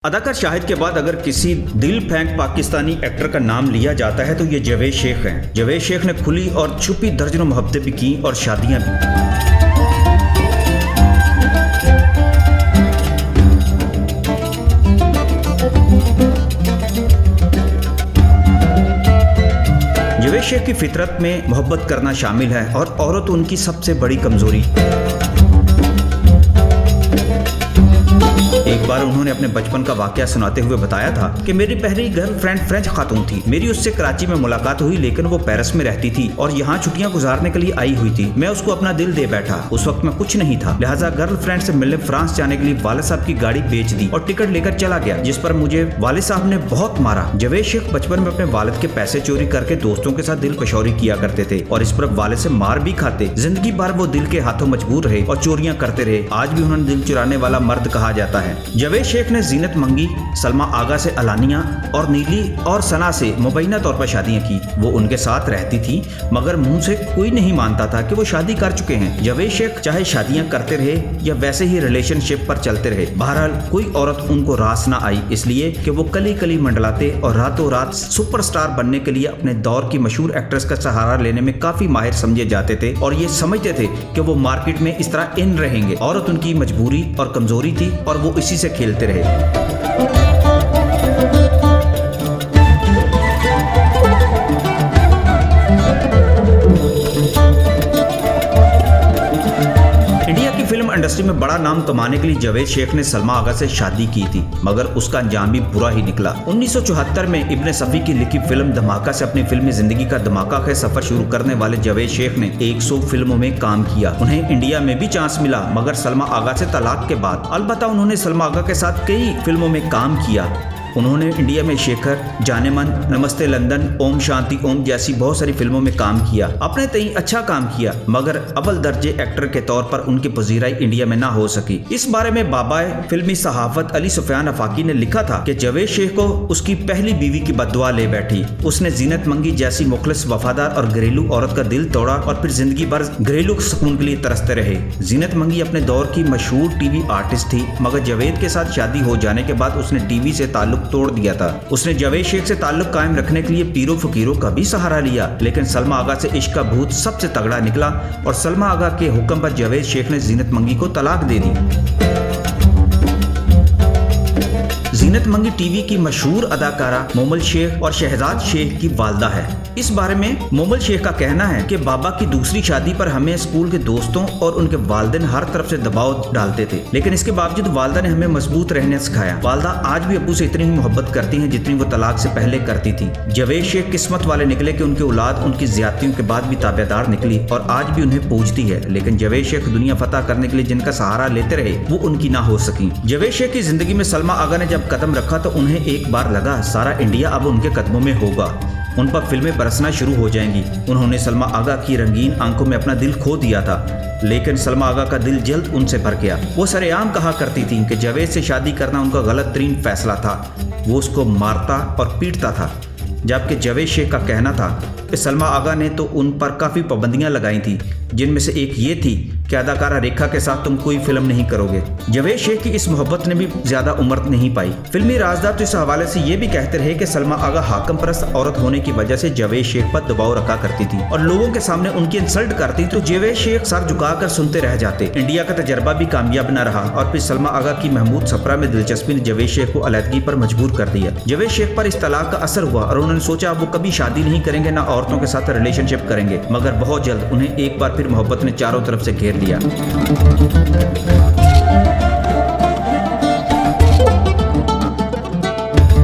अदाकार शाहिद के बाद अगर किसी दिल फेंक पाकिस्तानी एक्टर का नाम लिया जाता है तो ये जावेद शेख हैं। जावेद शेख ने खुली और छुपी दर्जनों मोहब्बतें भी की और शादियां भी। जावेद शेख की फितरत में मोहब्बत करना शामिल है और औरत उनकी सबसे बड़ी कमजोरी। एक बार उन्होंने अपने बचपन का वाकया सुनाते हुए बताया था कि मेरी पहली गर्लफ्रेंड फ्रेंच खातून थी। मेरी उससे कराची में मुलाकात हुई, लेकिन वो पेरिस में रहती थी और यहाँ छुट्टियां गुजारने के लिए आई हुई थी। मैं उसको अपना दिल दे बैठा। उस वक्त में कुछ नहीं था, लिहाजा गर्लफ्रेंड से मिलने फ्रांस जाने के लिए वालिद साहब की गाड़ी बेच दी और टिकट लेकर चला गया, जिस पर मुझे वालिद साहब ने बहुत मारा। जावेद शेख बचपन में अपने वालिद के पैसे चोरी करके दोस्तों के साथ दिल पशौरी किया करते थे और इस पर वालिद से मार भी खाते। जिंदगी भर वो दिल के हाथों मजबूर रहे और चोरियां करते रहे। आज भी उन्हें दिल चुराने वाला मर्द कहा जाता है। जावेद शेख ने जीनत मंगी, सलमा आगा से अलानिया और नीली और सना से मुबैना तौर पर शादियां की। वो उनके साथ रहती थी, मगर मुंह से कोई नहीं मानता था कि वो शादी कर चुके हैं। जावेद शेख चाहे शादियां करते रहे या वैसे ही रिलेशनशिप पर चलते रहे, बहरहाल कोई औरत उनको रास ना आई, इसलिए कि वो कली कली मंडलाते और रातों रात सुपरस्टार बनने के लिए अपने दौर की मशहूर एक्ट्रेस का सहारा लेने में काफी माहिर समझे जाते थे और ये समझते थे कि वो मार्केट में इस तरह इन रहेंगे। औरत उनकी मजबूरी और कमजोरी थी और वो इसी से खेलते रहे। इंडिया की फिल्म इंडस्ट्री में बड़ा नाम कमाने के लिए जावेद शेख ने सलमा आगा से शादी की थी, मगर उसका अंजाम भी बुरा ही निकला। 1974 में इब्ने सफी की लिखी फिल्म धमाका से अपनी फिल्मी जिंदगी का धमाका का सफर शुरू करने वाले जावेद शेख ने 100 फिल्मों में काम किया। उन्हें इंडिया में भी चांस मिला, मगर सलमा आगा से तलाक के बाद। अलबत्ता उन्होंने सलमा आगा के साथ कई फिल्मों में काम किया। उन्होंने इंडिया में शेखर, जानेमन, नमस्ते लंदन, ओम शांति ओम जैसी बहुत सारी फिल्मों में काम किया। अपने तई अच्छा काम किया, मगर अव्वल दर्जे एक्टर के तौर पर उनकी पजीराई इंडिया में ना हो सकी। इस बारे में बाबाए फिल्मी सहाफत अली सुफियान अफाकी ने लिखा था कि जावेद शेख को उसकी पहली बीवी की बददुआ ले बैठी। उसने जीनत मंगी जैसी मुखलिस, वफादार और घरेलू औरत का दिल तोड़ा और फिर जिंदगी भर घरेलू सुकून के लिए तरसते रहे। जीनत मंगी अपने दौर की मशहूर टीवी आर्टिस्ट थी, मगर जावेद के साथ शादी हो जाने के बाद उसने टीवी से ताल्लुक तोड़ दिया था। उसने जावेद शेख से ताल्लुक कायम रखने के लिए पीरों फकीरों का भी सहारा लिया, लेकिन सलमा आगा से इश्क का भूत सबसे तगड़ा निकला और सलमा आगा के हुक्म पर जावेद शेख ने जीनत मंगी को तलाक दे दी। जीनत मंगी टीवी की मशहूर अदाकारा मोमल शेख और शहजाद शेख की वालदा है। इस बारे में मोमल शेख का कहना है कि बाबा की दूसरी शादी पर हमें स्कूल के दोस्तों और उनके वालिदैन हर तरफ से दबाव डालते थे, लेकिन इसके बावजूद वालदा ने हमें मजबूत रहने सिखाया। वालदा आज भी अब्बू से इतनी ही मोहब्बत करती हैं जितनी वो तलाक से पहले करती थी। जावेद शेख किस्मत वाले निकले कि उनकी औलाद उनकी ज्यादतियों के बाद भी ताबेदार निकली और आज भी उन्हें पूजती है, लेकिन जावेद शेख दुनिया फतह करने के लिए जिनका सहारा लेते रहे वो उनकी ना हो सकी। जावेद शेख की जिंदगी में सलमा आगा ने जब कदम रखा तो उन्हें एक बार लगा सारा इंडिया अब उनके कदमों में होगा, उन पर फिल्में बरसना शुरू हो जाएंगी। उन्होंने सलमा आगा की रंगीन आंखों में अपना दिल खो दिया था, लेकिन सलमा आगा का दिल जल्द उनसे भर गया। वो सरेआम कहा करती थी कि जावेद से शादी करना उनका गलत तरीन फैसला था। वो उसको मारता और पीटता था, जबकि जावेद शेख का कहना था कि सलमा आगा ने तो उन पर काफ़ी पाबंदियां लगाई थी, जिनमें से एक ये थी कि अदाकारा रेखा के साथ तुम कोई फिल्म नहीं करोगे। जावेद शेख की इस मोहब्बत ने भी ज्यादा उम्र नहीं पाई। फिल्मी राजदार तो इस हवाले से ये भी कहते रहे कि सलमा आगा हाकम परस्त औरत होने की वजह से जावेद शेख पर दबाव रखा करती थी और लोगों के सामने उनकी इंसल्ट करती, तो जावेद शेख सर झुकाकर सुनते रह जाते। इंडिया का तजर्बा भी कामयाब न रहा और फिर सलमा आगा की महमूद सफरा में दिलचस्पी ने जावेद शेख को अलहदगी पर मजबूर कर दिया। जावेद शेख पर इस तलाक का असर हुआ और उन्होंने सोचा वो कभी शादी नहीं करेंगे, ना औरतों के साथ रिलेशनशिप करेंगे, मगर बहुत जल्द उन्हें एक बार फिर मोहब्बत ने चारों तरफ से घेर लिया।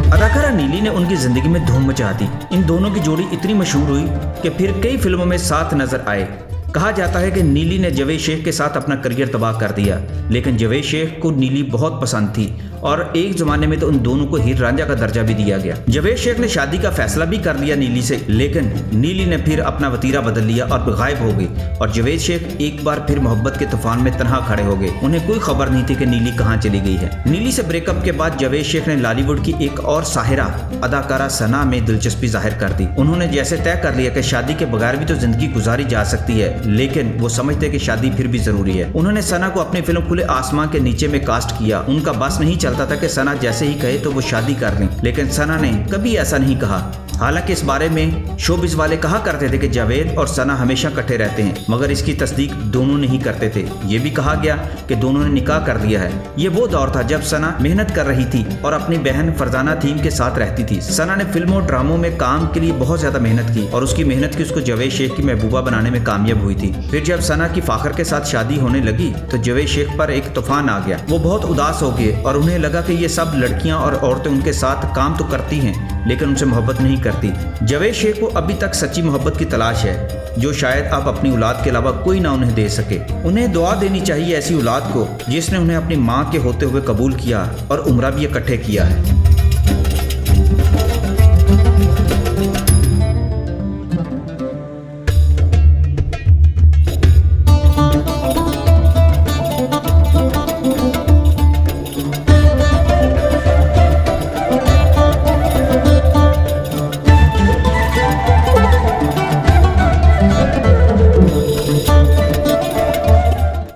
अदाकारा नीली ने उनकी जिंदगी में धूम मचा दी। इन दोनों की जोड़ी इतनी मशहूर हुई कि फिर कई फिल्मों में साथ नजर आए। कहा जाता है कि नीली ने जावेद शेख के साथ अपना करियर तबाह कर दिया, लेकिन जावेद शेख को नीली बहुत पसंद थी और एक जमाने में तो उन दोनों को हीर रांझा का दर्जा भी दिया गया। जावेद शेख ने शादी का फैसला भी कर लिया नीली से, लेकिन नीली ने फिर अपना वतीरा बदल लिया और गायब हो गई और जावेद शेख एक बार फिर मोहब्बत के तूफान में तन्हा खड़े हो गए। उन्हें कोई खबर नहीं थी कि नीली कहाँ चली गई है। नीली से ब्रेकअप के बाद जावेद शेख ने बॉलीवुड की एक और साहिरा अदाकारा सना में दिलचस्पी जाहिर कर दी। उन्होंने जैसे तय कर लिया कि शादी के बगैर भी तो जिंदगी गुजारी जा सकती है, लेकिन वो समझते कि शादी फिर भी जरूरी है। उन्होंने सना को अपनी फिल्म खुले आसमान के नीचे में कास्ट किया। उनका बस नहीं चलता था कि सना जैसे ही कहे तो वो शादी कर लें, लेकिन सना ने कभी ऐसा नहीं कहा। हालांकि इस बारे में शोबिस वाले कहा करते थे कि जावेद और सना हमेशा इकट्ठे रहते हैं, मगर इसकी तस्दीक दोनों नहीं करते थे। ये भी कहा गया कि दोनों ने निकाह कर लिया है। ये वो दौर था जब सना मेहनत कर रही थी और अपनी बहन फरजाना थीम के साथ रहती थी। सना ने फिल्मों ड्रामों में काम के लिए बहुत ज्यादा मेहनत की और उसकी मेहनत की उसको जावेद शेख की महबूबा बनाने में कामयाब हुई थी। फिर जब सना की फाखर के साथ शादी होने लगी तो जावेद शेख पर एक तूफान आ गया। वो बहुत उदास हो गए और उन्हें लगा कि ये सब लड़कियां और औरतें उनके साथ काम तो करती हैं लेकिन उनसे मोहब्बत नहीं करती। जावेद शेख को अभी तक सच्ची मोहब्बत की तलाश है, जो शायद अब अपनी औलाद के अलावा कोई ना उन्हें दे सके। उन्हें दुआ देनी चाहिए ऐसी औलाद को जिसने उन्हें अपनी माँ के होते हुए कबूल किया और उम्रा भी इकट्ठे किया है।